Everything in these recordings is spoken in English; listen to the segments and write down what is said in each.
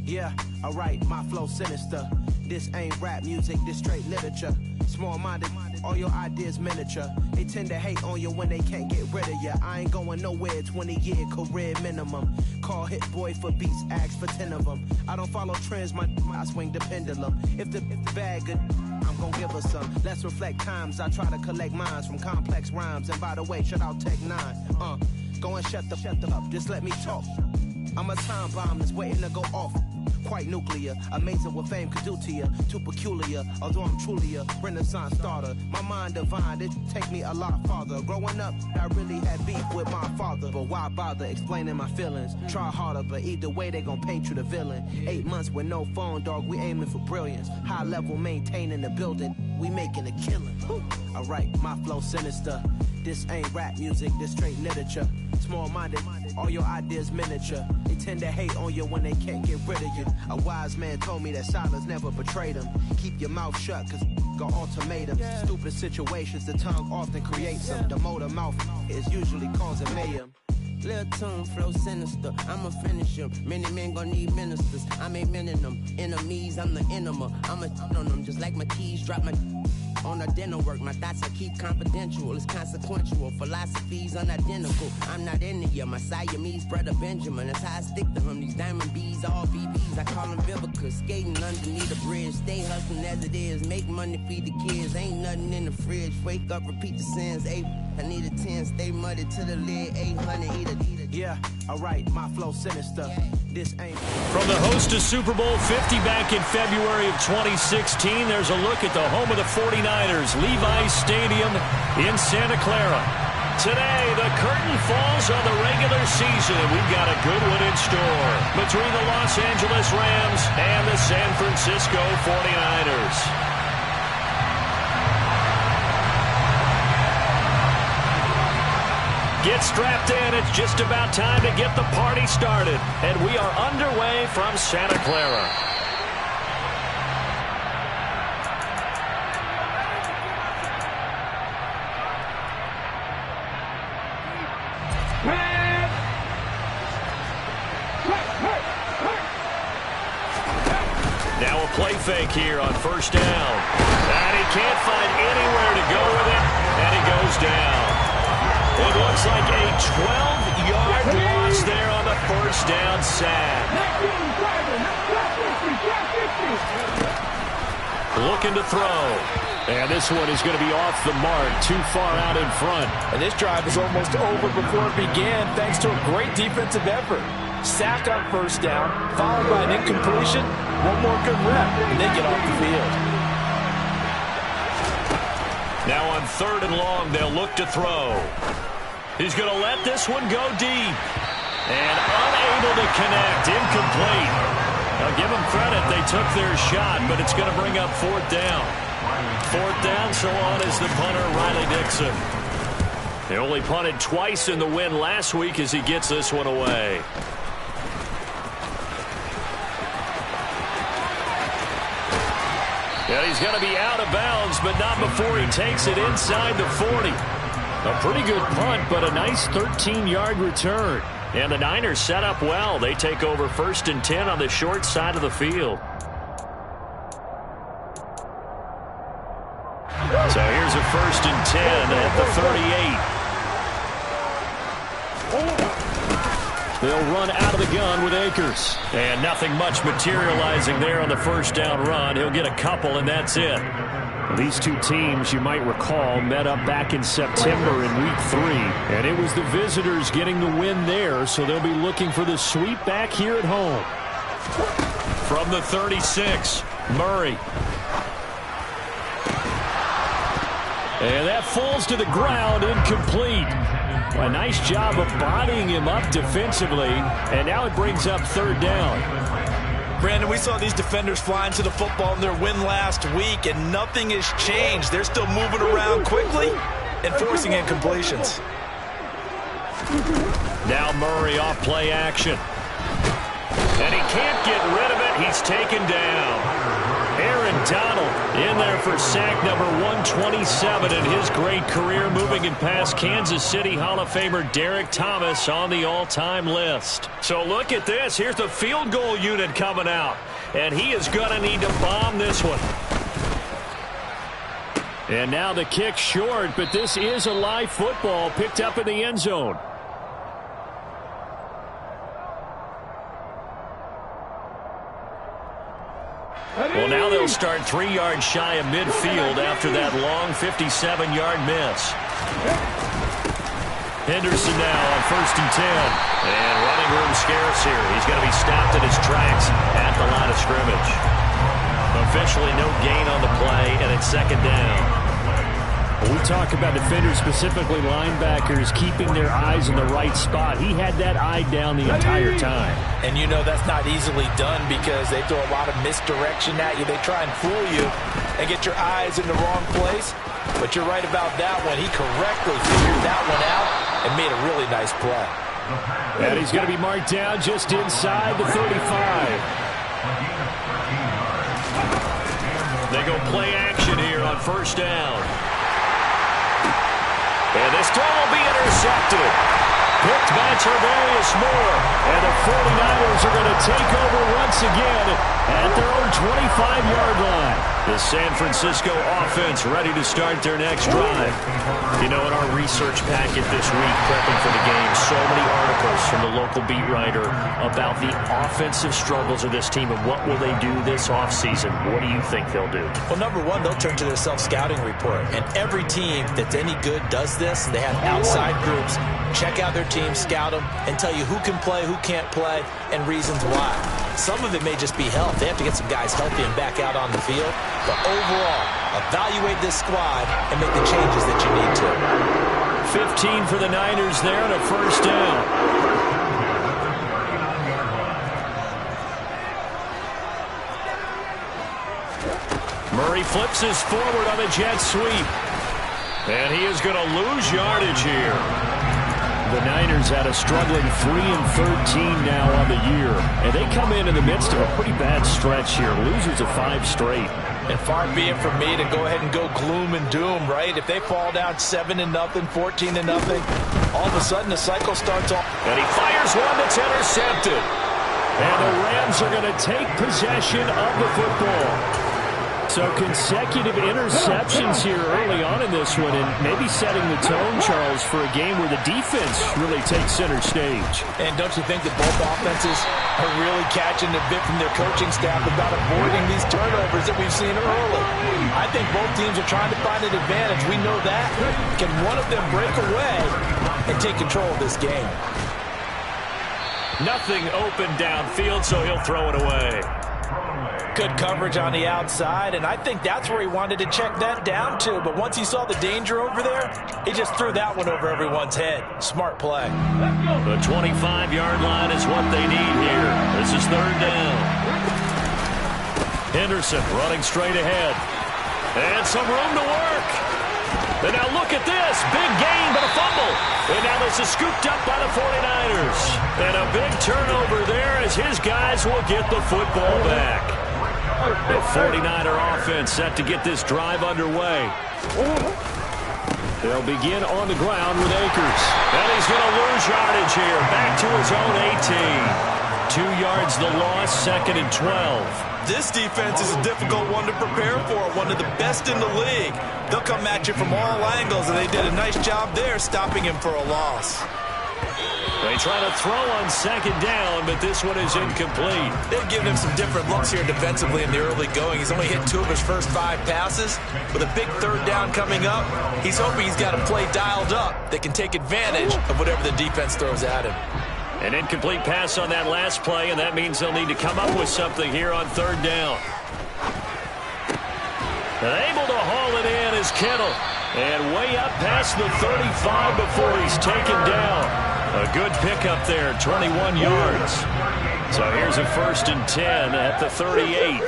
Yeah, alright, my flow sinister. This ain't rap music, this straight literature. Small-minded, all your ideas miniature. They tend to hate on you when they can't get rid of you. I ain't going nowhere, 20-year career minimum. Call Hit Boy for beats, ask for 10 of them. I don't follow trends, I swing the pendulum. If the bag good, I'm gon' give her some. Let's reflect times, I try to collect minds from complex rhymes. And by the way, shout out Tech 9. Go and shut the up, just let me talk. I'm a time bomb that's waiting to go off. Quite nuclear, amazing what fame could do to you. Too peculiar, although I'm truly a renaissance starter. My mind divine, it take me a lot farther. Growing up, I really had beef with my father. But why bother explaining my feelings? Try harder, but either way they gon' paint you the villain. 8 months with no phone, dog, we aiming for brilliance. High level maintaining the building, we making a killing. Alright, my flow sinister. This ain't rap music, this straight literature. Small-minded, all your ideas miniature. They tend to hate on you when they can't get rid of you. A wise man told me that silence never betrayed him. Keep your mouth shut, cause got ultimatums. Stupid situations, the tongue often creates them. The motor mouth is usually causing mayhem. Lil' tune, flow sinister, I'ma finish him. Many men gon' need ministers, I'm aiming them. Enemies, I'm the enema. I'ma on them, just like my keys, drop my on the dinner work. My thoughts I keep confidential, it's consequential. Philosophies unidentical, I'm not into you. My Siamese brother Benjamin, that's how I stick to him. These diamond bees, all BBs, I call them Vivica. Skating underneath the bridge, stay hustling as it is. Make money, feed the kids, ain't nothing in the fridge. Wake up, repeat the sins, I need a 10, stay muddy to the lid, 800, eat it. Yeah, alright, my flow sinister. This ain't. From the host of Super Bowl 50 back in February of 2016, there's a look at the home of the 49ers, Levi's Stadium in Santa Clara. Today, the curtain falls on the regular season, and we've got a good one in store between the Los Angeles Rams and the San Francisco 49ers. Get strapped in. It's just about time to get the party started. And we are underway from Santa Clara. Now a play fake here on first down. And he can't find anywhere to go with it. And he goes down. It looks like a 12-yard loss there on the first down sack. Looking to throw. And this one is going to be off the mark, too far out in front. And this drive is almost over before it began, thanks to a great defensive effort. Sack on first down, followed by an incompletion. One more good rep, and they get off the field. Now on 3rd and long, they'll look to throw. He's going to let this one go deep. And unable to connect. Incomplete. Now give them credit. They took their shot, but it's going to bring up 4th down. 4th down, so on is the punter, Riley Dixon. He only punted twice in the win last week as he gets this one away. And he's going to be out of bounds, but not before he takes it inside the 40. A pretty good punt, but a nice 13-yard return. And the Niners set up well. They take over 1st and 10 on the short side of the field. So here's a 1st and 10 at the 38. They'll run out of the gun with Akers. And nothing much materializing there on the first down run. He'll get a couple, and that's it. These two teams, you might recall, met up back in September in Week 3. And it was the visitors getting the win there, so they'll be looking for the sweep back here at home. From the 36, Murray. And that falls to the ground, incomplete. A nice job of bodying him up defensively, and now it brings up 3rd down. Brandon, we saw these defenders flying to the football in their win last week, and nothing has changed. They're still moving around quickly and forcing incompletions. Now Murray off play action. And he can't get rid of it. He's taken down. Aaron Donald in there for sack number 127 in his great career, moving it past Kansas City Hall of Famer Derek Thomas on the all-time list. So look at this. Here's the field goal unit coming out, and he is going to need to bomb this one. And now the kick short, but this is a live football picked up in the end zone. Well, now they'll start 3 yards shy of midfield after that long 57-yard miss. Henderson now on 1st and 10. And running room scarce here. He's going to be stopped in his tracks at the line of scrimmage. Officially no gain on the play, and it's 2nd down. We talk about defenders, specifically linebackers, keeping their eyes in the right spot. He had that eye down the entire time. And you know that's not easily done because they throw a lot of misdirection at you. They try and fool you and get your eyes in the wrong place. But you're right about that one. He correctly figured that one out and made a really nice play. And he's going to be marked down just inside the 35. They go play action here on 1st down. And this throw will be intercepted. Picked by Tarvarius Moore. And the 49ers are going to take over once again at their own 25-yard line. The San Francisco offense ready to start their next drive. You know, in our research packet this week, prepping for the game, so many articles from the local beat writer about the offensive struggles of this team and what will they do this offseason. What do you think they'll do? Well, number one, they'll turn to their self-scouting report. And every team that's any good does this. They have outside groups. Check out their team, scout them, and tell you who can play, who can't play, and reasons why. Some of it may just be health. They have to get some guys healthy and back out on the field. But overall, evaluate this squad and make the changes that you need to. 15 for the Niners there and a 1st down. Murray flips this forward on a jet sweep. And he is going to lose yardage here. The Niners had a struggling 3-13 now on the year. And they come in the midst of a pretty bad stretch here. Losers of 5 straight. And far be it from me to go ahead and go gloom and doom, right? If they fall down 7-0, 14-0, all of a sudden the cycle starts off. And he fires one that's intercepted. And the Rams are going to take possession of the football. So consecutive interceptions here early on in this one, and maybe setting the tone, Charles, for a game where the defense really takes center stage. And don't you think that both offenses are really catching a bit from their coaching staff about avoiding these turnovers that we've seen early? I think both teams are trying to find an advantage. We know that. Can one of them break away and take control of this game? Nothing open downfield, so he'll throw it away. Good coverage on the outside, and I think that's where he wanted to check that down to. But once he saw the danger over there, he just threw that one over everyone's head. Smart play. The 25-yard line is what they need here. This is 3rd down. Henderson running straight ahead. And some room to work. And now look at this. Big gain, but a fumble. And now this is scooped up by the 49ers. And a big turnover there as his guys will get the football back. The 49er offense set to get this drive underway. They'll begin on the ground with Akers. And he's going to lose yardage here. Back to his own 18. 2 yards the loss, 2nd and 12. This defense is a difficult one to prepare for, one of the best in the league. They'll come at you from all angles, and they did a nice job there stopping him for a loss. They try to throw on 2nd down, but this one is incomplete. They've given him some different looks here defensively in the early going. He's only hit 2 of his first 5 passes. With a big 3rd down coming up, he's hoping he's got a play dialed up that can take advantage of whatever the defense throws at him. An incomplete pass on that last play, and that means they'll need to come up with something here on 3rd down. And able to haul it in is Kittle. And way up past the 35 before he's taken down. A good pickup there, 21 yards. So here's a 1st and 10 at the 38.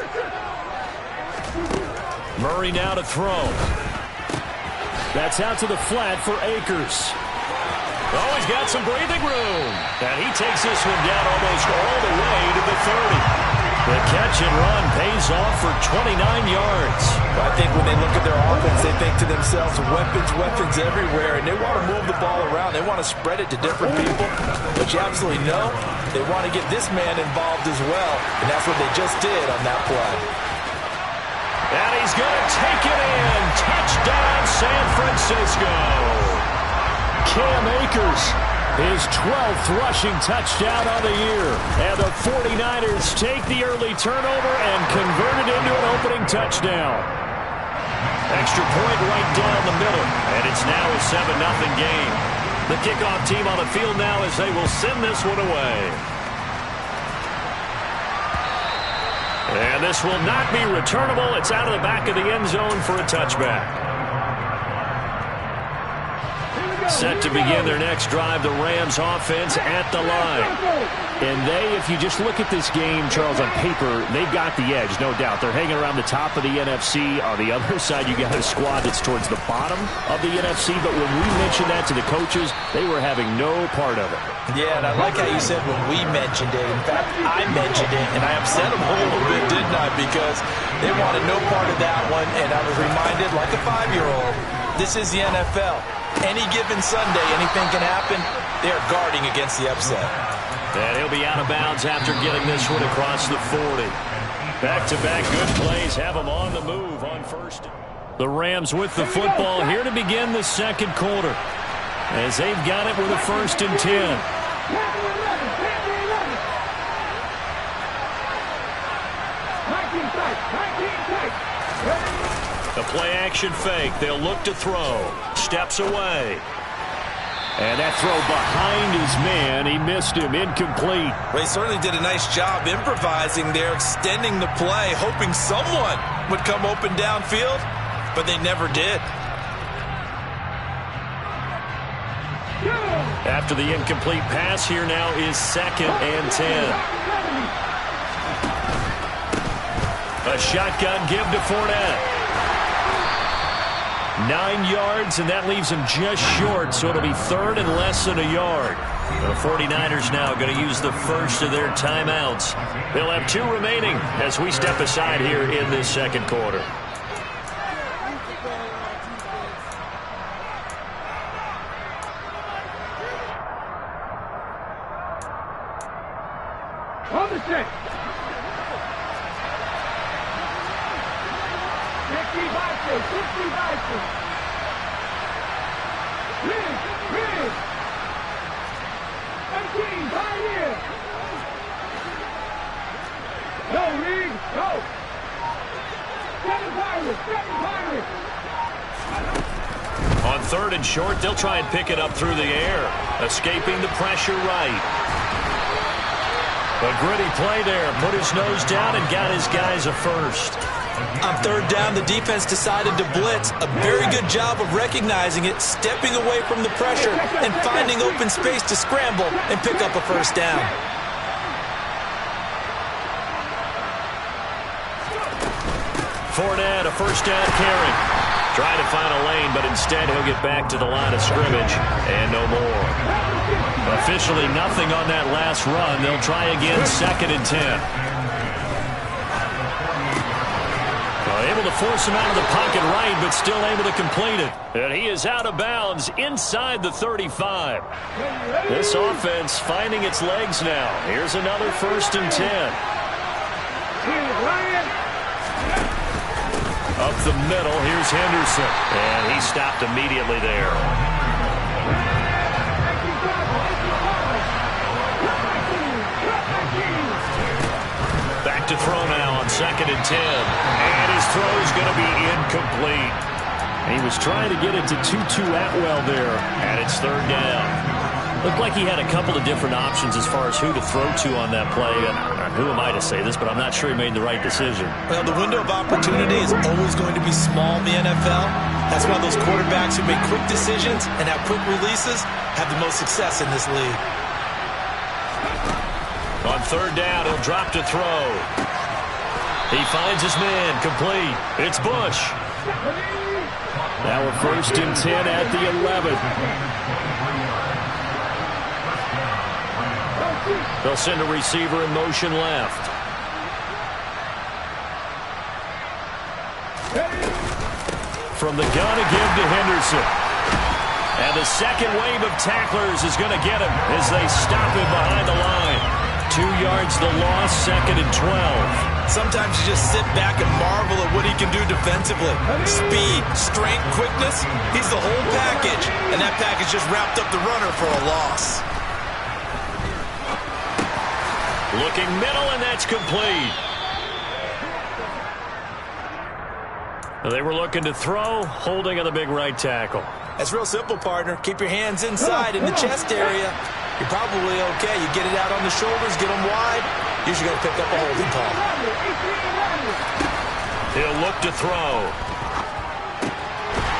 Murray now to throw. That's out to the flat for Akers. Oh, he's got some breathing room. And he takes this one down almost all the way to the 30. The catch and run pays off for 29 yards. I think when they look at their offense, they think to themselves, weapons everywhere, and they want to move the ball around. They want to spread it to different people. But you absolutely know they want to get this man involved as well, and that's what they just did on that play. And he's going to take it in. Touchdown, San Francisco. Cam Akers, his 12th rushing touchdown on the year. And the 49ers take the early turnover and convert it into an opening touchdown. Extra point right down the middle. And it's now a 7-0 game. The kickoff team on the field now as they will send this one away. And this will not be returnable. It's out of the back of the end zone for a touchback. Set to begin their next drive, the Rams offense at the line. And if you just look at this game, Charles, on paper, they've got the edge, no doubt. They're hanging around the top of the NFC. On the other side, you got a squad that's towards the bottom of the NFC. But when we mentioned that to the coaches, they were having no part of it. Yeah, and I like how you said when we mentioned it. In fact, I mentioned it, and I upset them a little bit, didn't I? Because they wanted no part of that one, and I was reminded, like a 5-year-old, this is the NFL. Any given Sunday, anything can happen. They're guarding against the upset. And he'll be out of bounds after getting this one across the 40. Back-to-back good plays have them on the move on first. The Rams with the football here to begin the second quarter, as they've got it with a 1st and 10. A play-action fake. They'll look to throw. Steps away. And that throw behind his man. He missed him. Incomplete. Well, he certainly did a nice job improvising there, extending the play, hoping someone would come open downfield, but they never did. After the incomplete pass, here now is 2nd and 10. A shotgun give to Fournette. 9 yards, and that leaves him just short, so it'll be 3rd and less than a yard. The 49ers now going to use the first of their timeouts. They'll have 2 remaining as we step aside here in this second quarter. On the set. 55. Ridge. 18, Pioneer. Go, Reed, go. 7 Pirates. On 3rd and short, they'll try and pick it up through the air, escaping the pressure right. A gritty play there, put his nose down and got his guys a first. On 3rd down, the defense decided to blitz. A very good job of recognizing it, stepping away from the pressure, and finding open space to scramble and pick up a first down. Fournette, a first down carry. Trying to find a lane, but instead he'll get back to the line of scrimmage and no more. Officially nothing on that last run. They'll try again, 2nd and 10. Able to force him out of the pocket right, but still able to complete it. And he is out of bounds inside the 35. This offense finding its legs now. Here's another 1st and 10. Up the middle, here's Henderson. And he stopped immediately there. Back to throw now on 2nd and 10. And his throw is going to be incomplete. He was trying to get it to Tutu Atwell there, and it's 3rd down. Looked like he had a couple of different options as far as who to throw to on that play. And who am I to say this, but I'm not sure he made the right decision. Well, the window of opportunity is always going to be small in the NFL. That's why those quarterbacks who make quick decisions and have quick releases have the most success in this league. On 3rd down, he'll drop to throw. He finds his man, complete. It's Bush. Now a 1st and 10 at the 11. They'll send a receiver in motion left. From the gun again to Henderson. And the second wave of tacklers is going to get him as they stop him behind the line. 2 yards the loss, 2nd and 12. Sometimes you just sit back and marvel at what he can do defensively. Speed, strength, quickness, he's the whole package. And that package just wrapped up the runner for a loss. Looking middle, and that's complete. They were looking to throw, holding on the big right tackle. That's real simple, partner. Keep your hands inside in the chest area. You're probably okay. You get it out on the shoulders, get them wide. Usually going to pick up a holding call. He'll look to throw.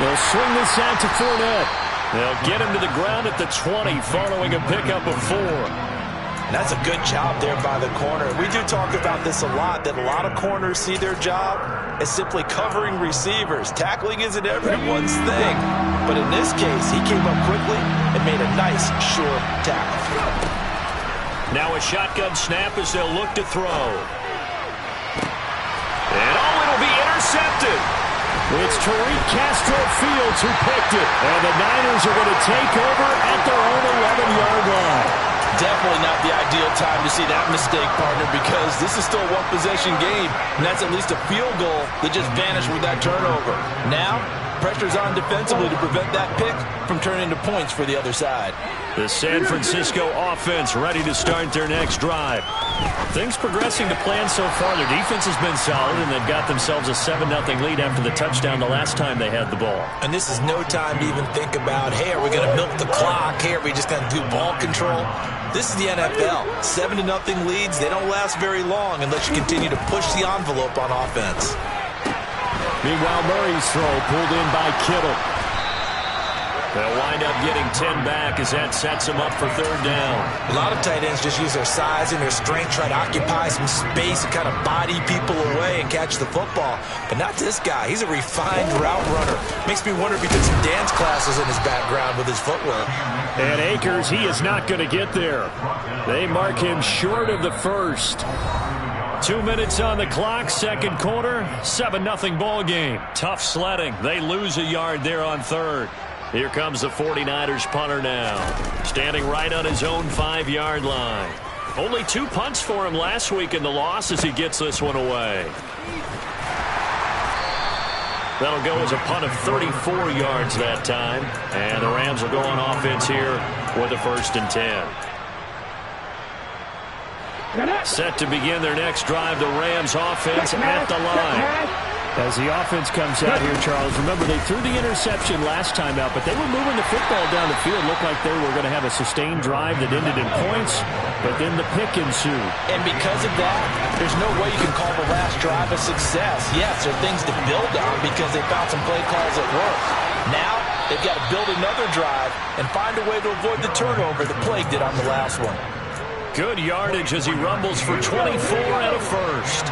They'll swing this out to Fournette. They'll get him to the ground at the 20 following a pickup of 4. And that's a good job there by the corner. We do talk about this a lot, that a lot of corners see their job as simply covering receivers. Tackling isn't everyone's thing. But in this case, he came up quickly and made a nice, sure tackle. Now a shotgun snap as they'll look to throw. And it'll be intercepted. It's Tariq Castro-Fields who picked it. And the Niners are going to take over at their own 11-yard line. Definitely not the ideal time to see that mistake, partner, because this is still a one-possession game, and that's at least a field goal that just vanished with that turnover. Now, pressure's on defensively to prevent that pick from turning into points for the other side. The San Francisco offense ready to start their next drive. Things progressing to plan so far. Their defense has been solid, and they've got themselves a 7-0 lead after the touchdown the last time they had the ball. And this is no time to even think about, hey, are we going to milk the clock? Hey, are we just going to do ball control? This is the NFL. 7-0 leads, they don't last very long unless you continue to push the envelope on offense. Meanwhile, Murray's throw pulled in by Kittle. They'll wind up getting 10 back as that sets them up for 3rd down. A lot of tight ends just use their size and their strength, try to occupy some space and kind of body people away and catch the football. But not this guy. He's a refined route runner. Makes me wonder if he took some dance classes in his background with his footwork. And Akers, he is not going to get there. They mark him short of the first. 2 minutes on the clock, 2nd quarter, 7-0 ball game. Tough sledding. They lose a yard there on 3rd. Here comes the 49ers punter now. Standing right on his own 5-yard line. Only 2 punts for him last week in the loss as he gets this one away. That'll go as a punt of 34 yards that time. And the Rams will go on offense here with a 1st and 10. Set to begin their next drive, the Rams offense at the line. As the offense comes out here, Charles, remember they threw the interception last time out, but they were moving the football down the field. Looked like they were going to have a sustained drive that ended in points, but then the pick ensued. And because of that, there's no way you can call the last drive a success. Yes, there are things to build on because they found some play calls that work. Now, they've got to build another drive and find a way to avoid the turnover that plagued it on the last one. Good yardage as he rumbles for 24 and a 1st.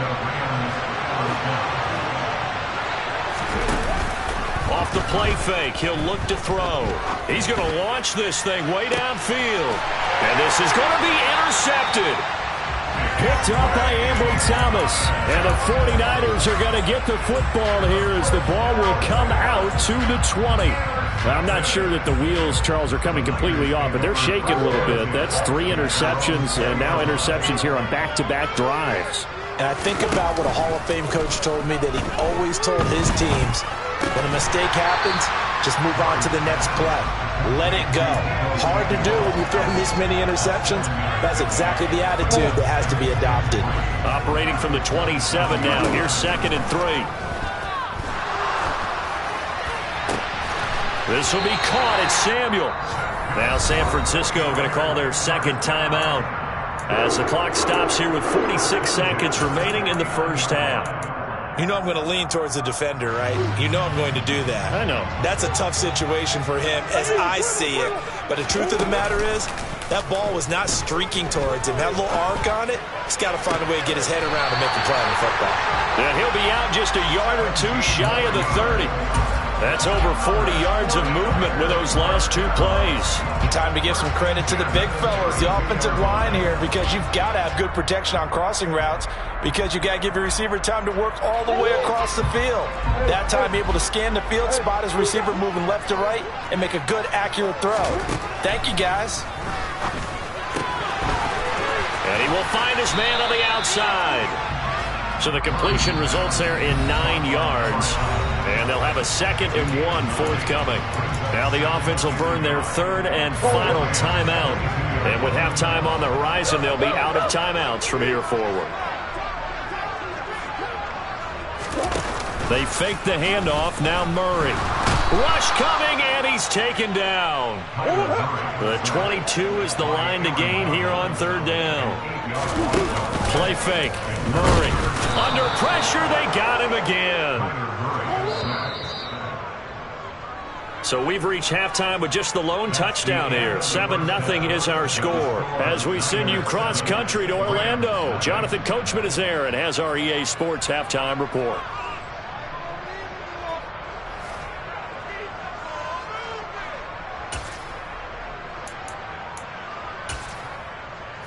Off the play fake, he'll look to throw. He's going to launch this thing way downfield. And this is going to be intercepted. Picked up by Ambry Thomas. And the 49ers are going to get the football here as the ball will come out to the 20. I'm not sure that the wheels, Charles, are coming completely off, but they're shaking a little bit. That's 3 interceptions, and now interceptions here on back-to-back drives. And I think about what a Hall of Fame coach told me that he always told his teams, when a mistake happens, just move on to the next play. Let it go. Hard to do when you throw this many interceptions. That's exactly the attitude that has to be adopted. Operating from the 27 now. Here's 2nd and 3. This will be caught. It's Samuel. Now San Francisco going to call their 2nd timeout as the clock stops here with 46 seconds remaining in the 1st half. You know I'm going to lean towards the defender, right? You know I'm going to do that. I know. That's a tough situation for him as I see it. But the truth of the matter is, that ball was not streaking towards him. That little arc on it, he's got to find a way to get his head around and make a play on the football. And he'll be out just a yard or 2 shy of the 30. That's over 40 yards of movement with those last 2 plays. Time to give some credit to the big fellas, the offensive line here, because you've got to have good protection on crossing routes, because you've got to give your receiver time to work all the way across the field. That time, able to scan the field, spot his receiver moving left to right, and make a good, accurate throw. Thank you, guys. And he will find his man on the outside. So the completion results there in 9 yards. And they'll have a 2nd and 1 forthcoming. Now the offense will burn their 3rd and final timeout. And with halftime on the horizon, they'll be out of timeouts from here forward. They fake the handoff. Now Murray. Rush coming, and he's taken down. The 22 is the line to gain here on 3rd down. Play fake. Murray. Under pressure, they got him again. So we've reached halftime with just the lone touchdown here. 7-0 is our score. As we send you cross-country to Orlando, Jonathan Coachman is there and has our EA Sports halftime report.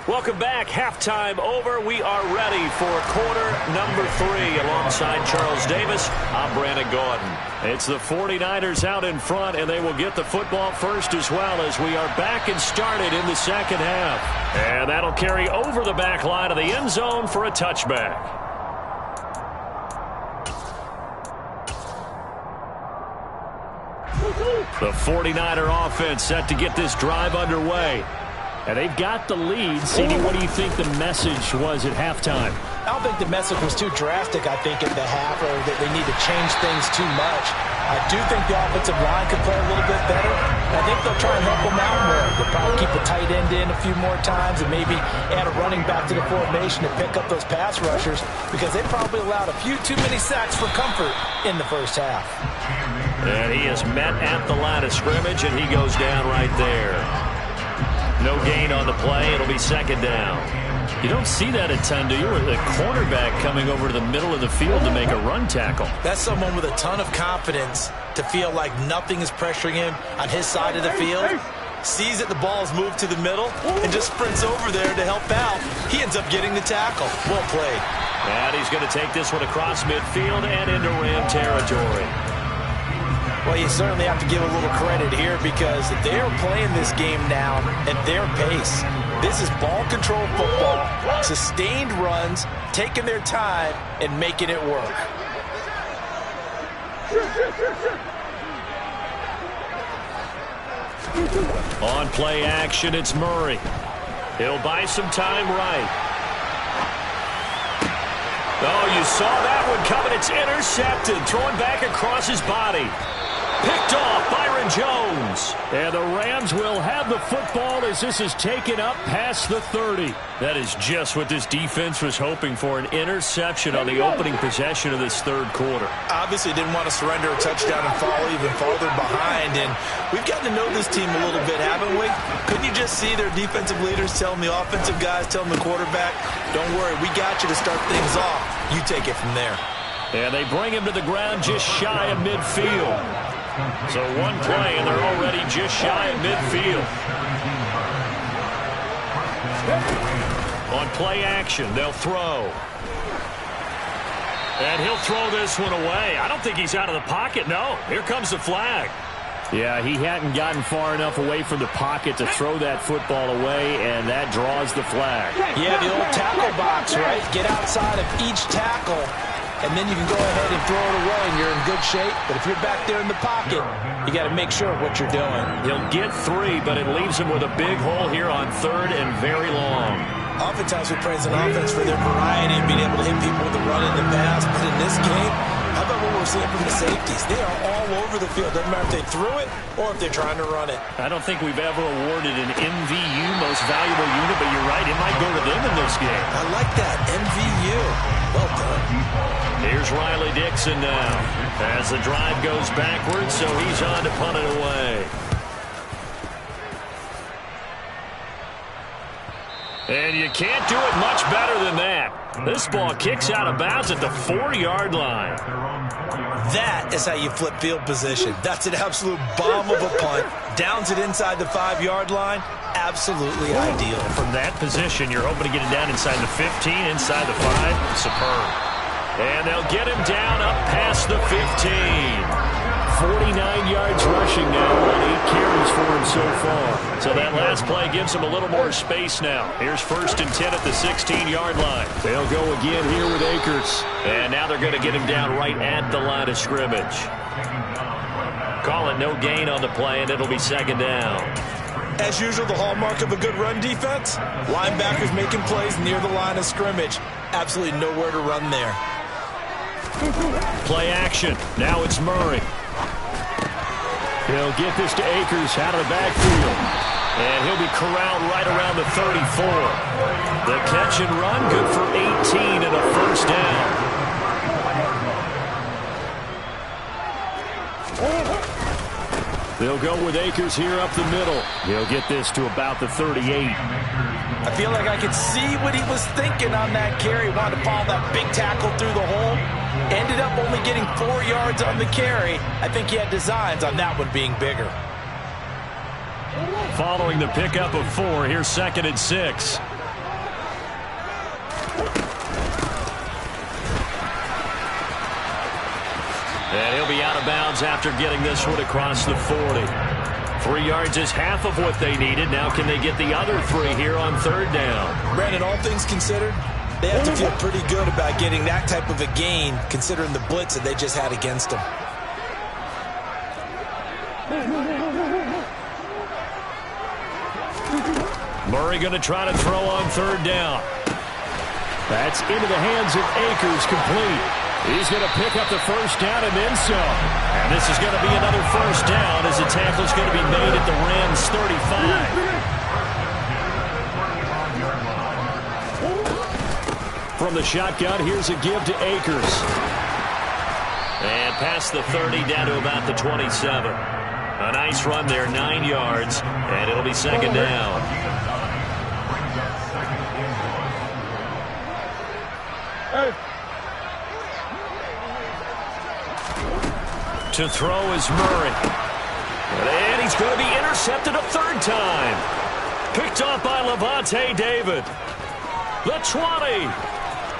Welcome back. Halftime over. We are ready for quarter number 3. Alongside Charles Davis, I'm Brandon Gordon. It's the 49ers out in front, and they will get the football first as well as we are back and started in the second half. And that'll carry over the back line of the end zone for a touchback. The 49er offense set to get this drive underway. And they've got the lead. CD, what do you think the message was at halftime? I don't think the message was too drastic, I think, at the half, or that they need to change things too much. I do think the offensive line could play a little bit better. I think they'll try and help them out more. They'll probably keep a tight end in a few more times and maybe add a running back to the formation to pick up those pass rushers, because they probably allowed a few too many sacks for comfort in the first half. And he is met at the line of scrimmage, and he goes down right there. No gain on the play. It'll be 2nd down. You don't see that a ton, do you? With a cornerback coming over to the middle of the field to make a run tackle. That's someone with a ton of confidence to feel like nothing is pressuring him on his side of the field. Sees that the ball is moved to the middle and just sprints over there to help out. He ends up getting the tackle. Well played. And he's going to take this one across midfield and into Ram territory. Well, you certainly have to give a little credit here, because they're playing this game now at their pace. This is ball control football, sustained runs, taking their time and making it work. On play action, it's Murray. He'll buy some time right. Oh, you saw that one coming. It's intercepted. Throwing back across his body. Picked off Byron Jones. And the Rams will have the football as this is taken up past the 30. That is just what this defense was hoping for, an interception on the opening possession of this 3rd quarter. Obviously didn't want to surrender a touchdown and fall even farther behind. And we've gotten to know this team a little bit, haven't we? Couldn't you just see their defensive leaders telling the offensive guys, telling the quarterback, don't worry, we got you to start things off. You take it from there. And they bring him to the ground just shy of midfield. So one play, and they're already just shy of midfield. On play action, they'll throw. And he'll throw this one away. I don't think he's out of the pocket, no. Here comes the flag. Yeah, he hadn't gotten far enough away from the pocket to throw that football away, and that draws the flag. Yeah, the old tackle box, right? Get outside of each tackle, and then you can go ahead and throw it away, and you're in good shape. But if you're back there in the pocket, you got to make sure of what you're doing. He'll get 3, but it leaves him with a big hole here on 3rd and very long. Oftentimes we praise an offense for their variety and being able to hit people with the run and the pass. But in this game, how about what we're seeing from the safeties? They are all over the field. Doesn't matter if they threw it or if they're trying to run it. I don't think we've ever awarded an MVU, most valuable unit, but you're right, it might go to them in this game. I like that, MVU. Well done. Here's Riley Dixon now as the drive goes backwards, so he's on to punt it away. And you can't do it much better than that. This ball kicks out of bounds at the 4-yard line. That is how you flip field position. That's an absolute bomb of a punt. Downs it inside the 5-yard line. Absolutely ideal. From that position, you're hoping to get it down inside the 15, inside the 5. Superb. And they'll get him down up past the 15. 49 yards rushing now on 8 carries for him so far. So that last play gives him a little more space now. Here's 1st and 10 at the 16-yard line. They'll go again here with Akers. And now they're going to get him down right at the line of scrimmage. Call it no gain on the play, and it'll be 2nd down. As usual, the hallmark of a good run defense, linebackers making plays near the line of scrimmage. Absolutely nowhere to run there. Play action. Now it's Murray. He'll get this to Akers out of the backfield. And he'll be corralled right around the 34. The catch and run, good for 18 and a 1st down. They'll go with Akers here up the middle. He'll get this to about the 38. I feel like I could see what he was thinking on that carry. Wanted to follow that big tackle through the hole. Ended up only getting 4 yards on the carry. I think he had designs on that one being bigger. Following the pickup of 4, here's 2nd and 6. And he'll be out of bounds after getting this one across the 40. 3 yards is half of what they needed. Now can they get the other 3 here on 3rd down? Brandon, all things considered, they have to feel pretty good about getting that type of a gain, considering the blitz that they just had against them. Murray going to try to throw on 3rd down. That's into the hands of Akers, complete. He's going to pick up the 1st down and then some. And this is going to be another 1st down as the tackle's going to be made at the Rams' 35. From the shotgun, here's a give to Akers. And past the 30, down to about the 27. A nice run there, 9 yards, and it'll be 2nd down. To throw is Murray. And he's going to be intercepted a 3rd time. Picked off by Levante David. The 20,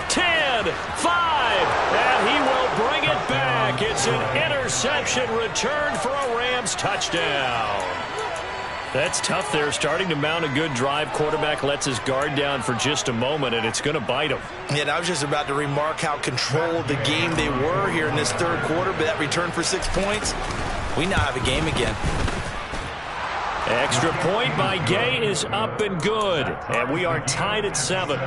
10, 5, and he will bring it back. It's an interception return for a Rams touchdown. That's tough there, starting to mount a good drive. Quarterback lets his guard down for just a moment, and it's going to bite him. Yeah, and I was just about to remark how controlled the game they were here in this 3rd quarter, but that return for 6 points, we now have a game again. Extra point by Gay is up and good, and we are tied at 7.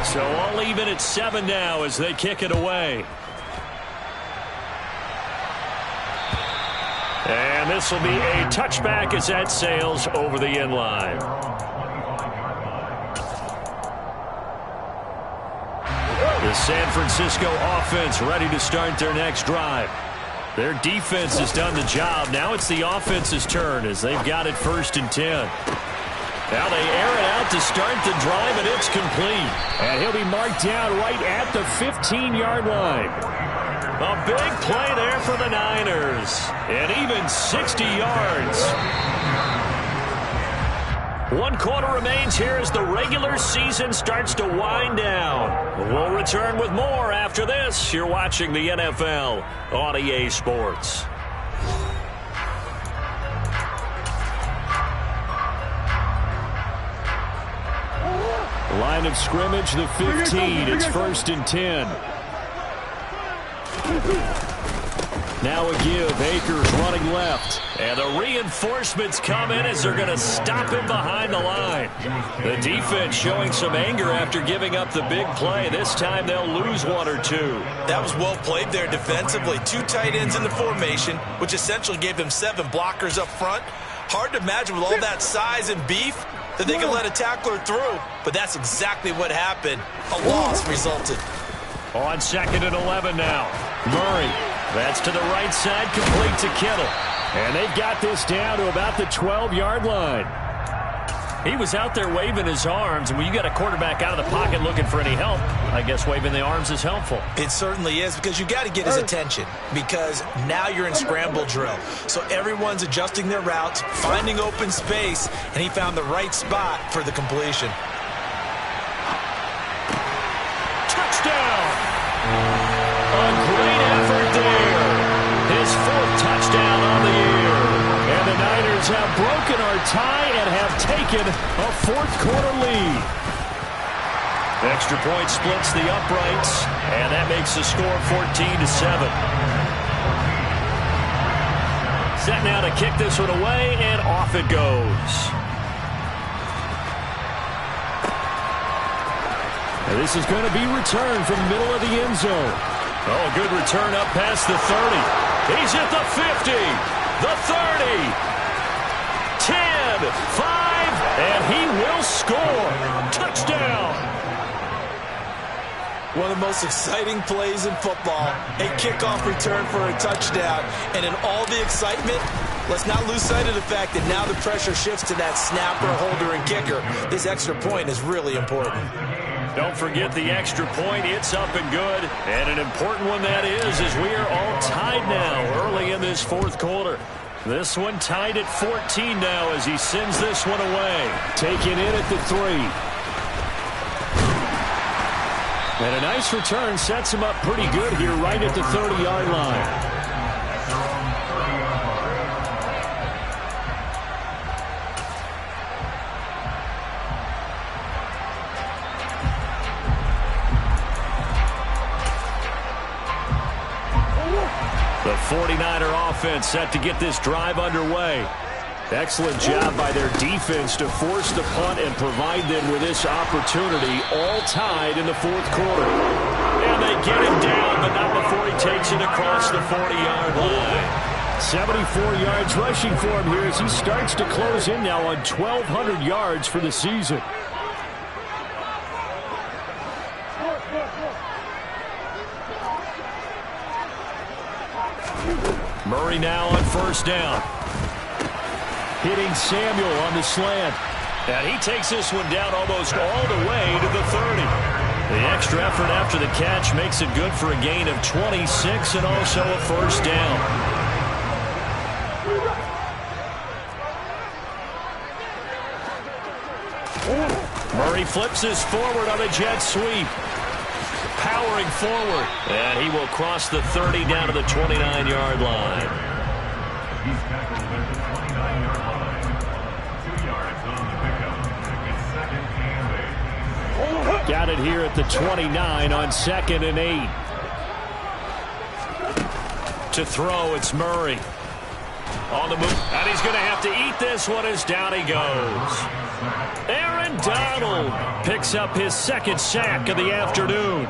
So all even at 7 now as they kick it away. And this will be a touchback as that sails over the end line. The San Francisco offense ready to start their next drive. Their defense has done the job. Now it's the offense's turn as they've got it 1st and 10. Now they air it out to start the drive, and it's complete. And he'll be marked down right at the 15-yard line. A big play there for the Niners. And even 60 yards. 1 quarter remains here as the regular season starts to wind down. We'll return with more after this. You're watching the NFL on EA Sports. Line of scrimmage, the 15. It's 1st and 10. Now a give. Akers running left. And the reinforcements come in as they're going to stop him behind the line. The defense showing some anger after giving up the big play. This time they'll lose 1 or 2. That was well played there defensively. 2 tight ends in the formation, which essentially gave them 7 blockers up front. Hard to imagine with all that size and beef that they could let a tackler through. But that's exactly what happened. A loss resulted. On 2nd and 11 now. Murray. That's to the right side, complete to Kittle. And they've got this down to about the 12-yard line. He was out there waving his arms, and when you got a quarterback out of the pocket looking for any help, I guess waving the arms is helpful. It certainly is, because you got to get his attention, because now you're in scramble drill. So everyone's adjusting their routes, finding open space, and he found the right spot for the completion. Touchdown! A great effort there. His 4th touchdown on the year. And the Niners have broken our tie and have taken a 4th quarter lead. Extra point splits the uprights, and that makes the score 14-7. Set now to kick this one away, and off it goes. And this is going to be returned from the middle of the end zone. Oh, good return up past the 30. He's at the 50. The 30, 10, 5, and he will score. Touchdown. One of the most exciting plays in football, a kickoff return for a touchdown. And in all the excitement, let's not lose sight of the fact that now the pressure shifts to that snapper, holder, and kicker. This extra point is really important. Don't forget the extra point. It's up and good. And an important one that is, as we are all tied now early in this 4th quarter. This one tied at 14 now as he sends this one away. Taken in at the 3. And a nice return sets him up pretty good here right at the 30-yard line. The 49er offense set to get this drive underway. Excellent job by their defense to force the punt and provide them with this opportunity, all tied in the 4th quarter. And they get him down, but not before he takes it across the 40-yard line. 74 yards rushing for him here as he starts to close in now on 1,200 yards for the season. Murray now on 1st down. Hitting Samuel on the slant. And he takes this one down almost all the way to the 30. The extra effort after the catch makes it good for a gain of 26 and also a 1st down. Murray flips this forward on a jet sweep. Powering forward. And he will cross the 30 down to the 29-yard line. He's tackled at the 29-yard line. 2 yards on the pickup. It's 2nd and 8. Got it here at the 29 on 2nd and 8. To throw, it's Murray. On the move, and he's going to have to eat this one as down he goes. Aaron Donald picks up his 2nd sack of the afternoon.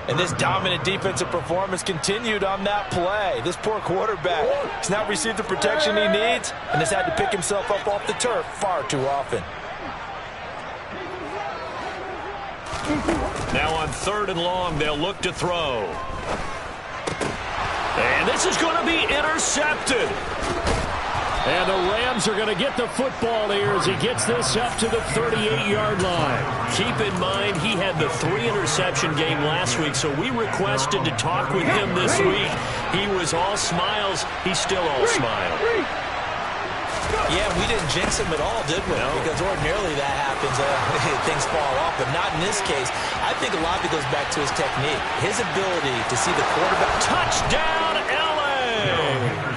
And this dominant defensive performance continued on that play. This poor quarterback has not received the protection he needs and has had to pick himself up off the turf far too often. Now on 3rd and long, they'll look to throw. And this is going to be intercepted. And the Rams are going to get the football here as he gets this up to the 38-yard line. Keep in mind, he had the 3-interception game last week, so we requested to talk with him this week. He was all smiles. He's still all smiles. Yeah, we didn't jinx him at all, did we? No. Because ordinarily that happens. Things fall off, but not in this case. I think a lot of it goes back to his technique. His ability to see the quarterback. Touchdown, L.A.!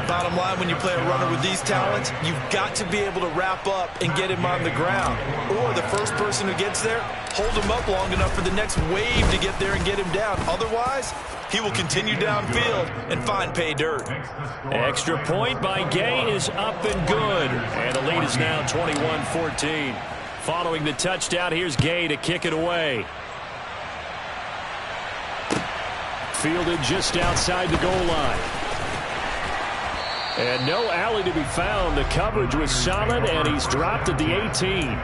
Bottom line, when you play a runner with these talents, you've got to be able to wrap up and get him on the ground. Or the first person who gets there, hold him up long enough for the next wave to get there and get him down. Otherwise, he will continue downfield and find pay dirt. Extra point by Gay is up and good. And the lead is now 21-14. Following the touchdown, here's Gay to kick it away. Fielded just outside the goal line. And no alley to be found. The coverage was solid, and he's dropped at the 18.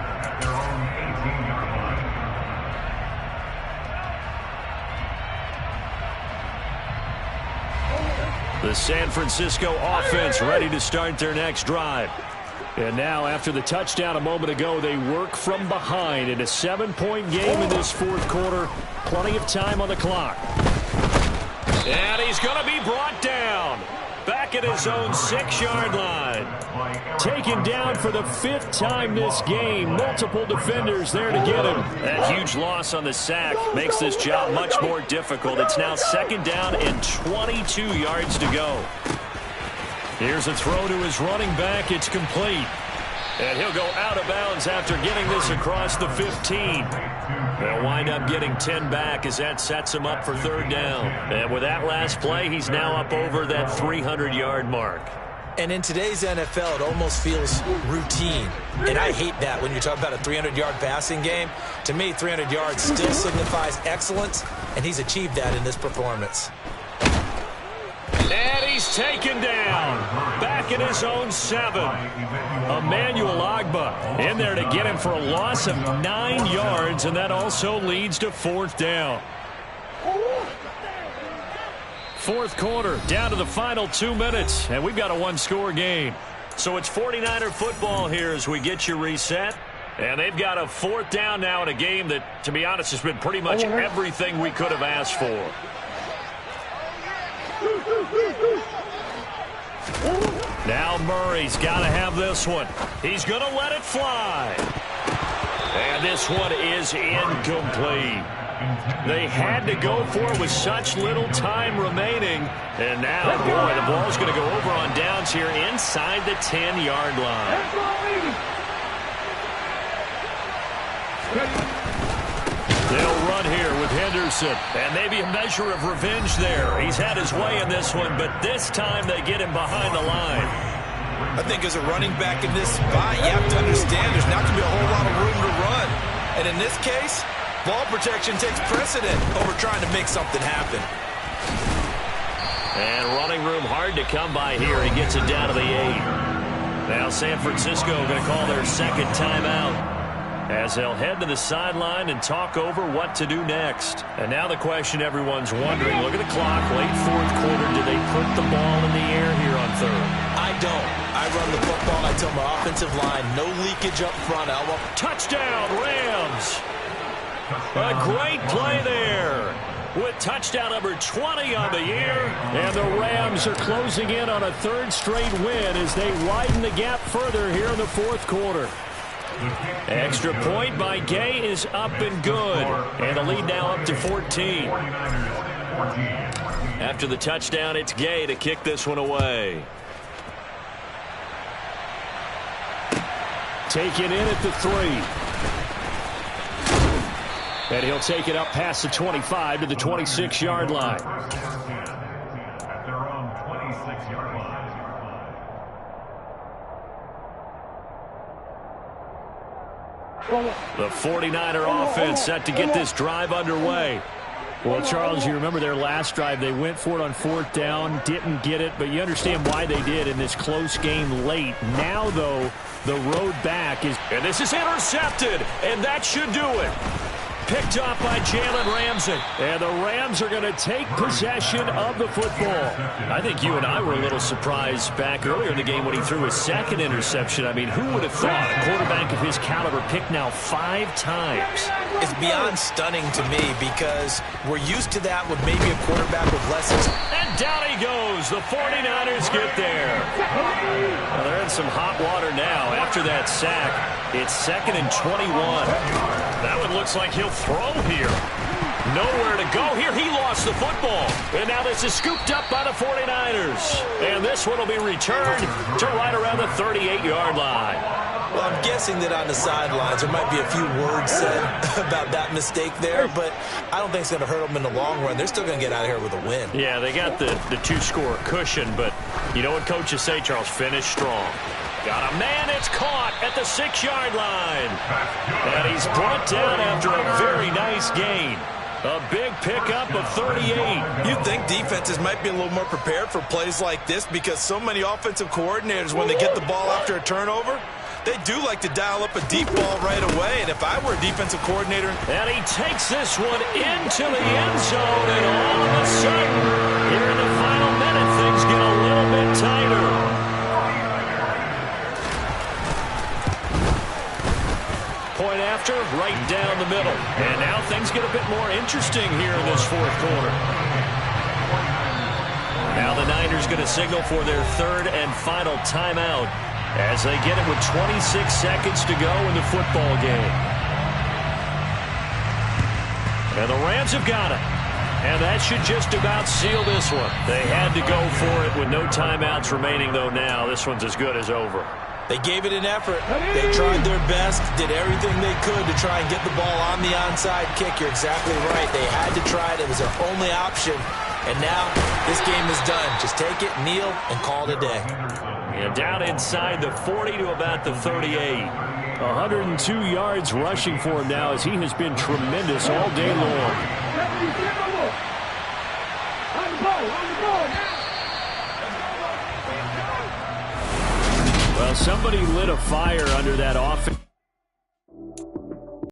The San Francisco offense ready to start their next drive. And now, after the touchdown a moment ago, they work from behind in a 7-point game in this fourth quarter. Plenty of time on the clock. And he's going to be brought down. Back at his own 6-yard line. Taken down for the 5th time this game. Multiple defenders there to get him. That huge loss on the sack makes this job much more difficult. It's now 2nd down and 22 yards to go. Here's a throw to his running back. It's complete. And he'll go out of bounds after getting this across the 15. They'll wind up getting 10 back as that sets him up for 3rd down. And with that last play, he's now up over that 300-yard mark. And in today's NFL, it almost feels routine. And I hate that when you're talking about a 300-yard passing game. To me, 300 yards still signifies excellence, and he's achieved that in this performance. And he's taken down. Back in his own 7. Emmanuel Ogbah in there to get him for a loss of 9 yards, and that also leads to 4th down. Fourth quarter, down to the final 2 minutes, and we've got a 1-score game. So it's 49er football here as we get you reset. And they've got a 4th down now in a game that, to be honest, has been pretty much everything we could have asked for. Now Murray's got to have this one. He's going to let it fly. And this one is incomplete. They had to go for it with such little time remaining. And now, boy, the ball's going to go over on downs here inside the 10-yard line. They'll run here with Henderson. And maybe a measure of revenge there. He's had his way in this one, but this time they get him behind the line. I think as a running back in this spot, you have to understand there's not going to be a whole lot of room to run. And in this case, ball protection takes precedent over trying to make something happen. And running room hard to come by here. He gets it down to the 8. Now San Francisco going to call their 2nd timeout as they'll head to the sideline and talk over what to do next. And now the question everyone's wondering, look at the clock, late fourth quarter, do they put the ball in the air here on 3rd? I don't. I run the football. I tell my offensive line, no leakage up front. Touchdown, Rams! A great play there with touchdown number 20 on the year. And the Rams are closing in on a 3rd straight win as they widen the gap further here in the fourth quarter. Extra point by Gay is up and good. And the lead now up to 14. After the touchdown, it's Gay to kick this one away. Taken in at the 3. And he'll take it up past the 25 to the 26-yard line. At their own 26-yard line. The 49er offense set to get this drive underway. Well, Charles, you remember their last drive. They went for it on 4th down, didn't get it, but you understand why they did in this close game late. Now, though, the road back is... And this is intercepted, and that should do it. Picked off by Jalen Ramsey. And the Rams are going to take possession of the football. I think you and I were a little surprised back earlier in the game when he threw his 2nd interception. I mean, who would have thought a quarterback of his caliber picked now 5 times? It's beyond stunning to me because we're used to that with maybe a quarterback with less. And down he goes. The 49ers get there. Well, they're in some hot water now after that sack. It's 2nd and 21. That one looks like he'll throw here. Nowhere to go here. He lost the football. And now this is scooped up by the 49ers. And this one will be returned to right around the 38-yard line. Well, I'm guessing that on the sidelines there might be a few words said about that mistake there, but I don't think it's going to hurt them in the long run. They're still going to get out of here with a win. Yeah, they got the 2-score cushion, but you know what coaches say, Charles? Finish strong. Got a man, it's caught at the 6-yard line. And he's brought down after a very nice gain. A big pickup of 38. You'd think defenses might be a little more prepared for plays like this because so many offensive coordinators, when they get the ball after a turnover, they do like to dial up a deep ball right away. And if I were a defensive coordinator... And he takes this one into the end zone, and all of a sudden, here in the final minute, things get a little bit tighter. monster right down the middle. And now things get a bit more interesting here in this fourth quarter. Now the Niners going to signal for their third and final timeout as they get it with 26 seconds to go in the football game. And the Rams have got it. And that should just about seal this one. They had to go for it with no timeouts remaining, though now. This one's as good as over. They gave it an effort. They tried their best, did everything they could to try and get the ball on the onside kick. You're exactly right. They had to try it. It was their only option. And now this game is done. Just take it, kneel, and call it a day. And down inside the 40 to about the 38. 102 yards rushing for him now as he has been tremendous all day long. Well, somebody lit a fire under that offense.